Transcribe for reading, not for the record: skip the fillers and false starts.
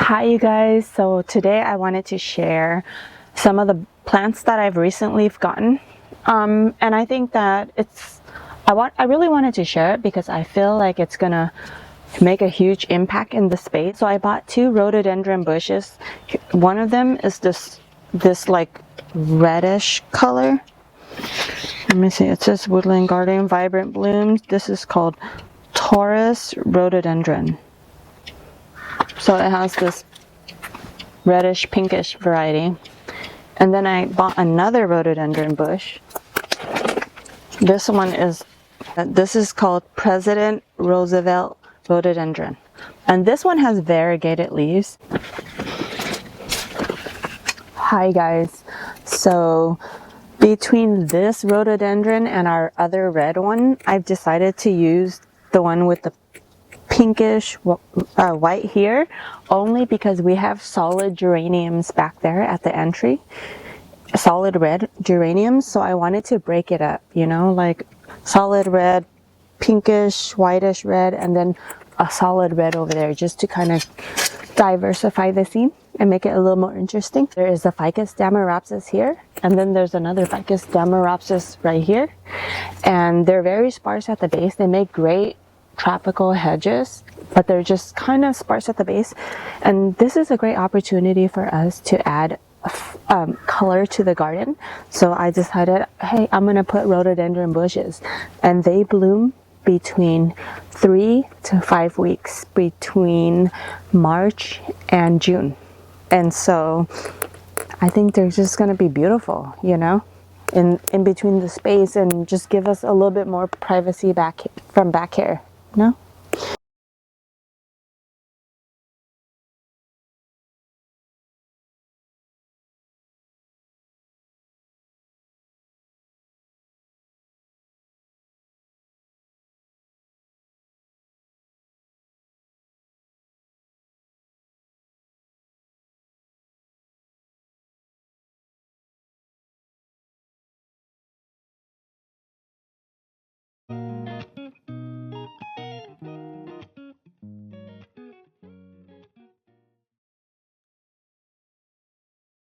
Hi you guys, so today I wanted to share some of the plants that I've recently gotten, and I think that I really wanted to share it because I feel like it's gonna make a huge impact in the space. So I bought two rhododendron bushes. One of them is this like reddish color. Let me see, it says woodland garden vibrant blooms. This is called Taurus rhododendron. So it has this reddish pinkish variety. And then I bought another rhododendron bush. This is called President Roosevelt rhododendron. And this one has variegated leaves. Hi guys. So between this rhododendron and our other red one, I've decided to use the one with the pinkish white here, only because we have solid geraniums back there at the entry, solid red geraniums. So I wanted to break it up, you know, like solid red, pinkish, whitish red, and then a solid red over there, just to kind of diversify the scene and make it a little more interesting. There is a ficus Dammaropsis here, and then there's another ficus Dammaropsis right here, and they're very sparse at the base. They make great tropical hedges, but they're just kind of sparse at the base. And this is a great opportunity for us to add color to the garden. So I decided, hey, I'm gonna put rhododendron bushes, and they bloom between 3 to 5 weeks between March and June. And so I think they're just gonna be beautiful, you know, in between the space, and just give us a little bit more privacy from back here. No?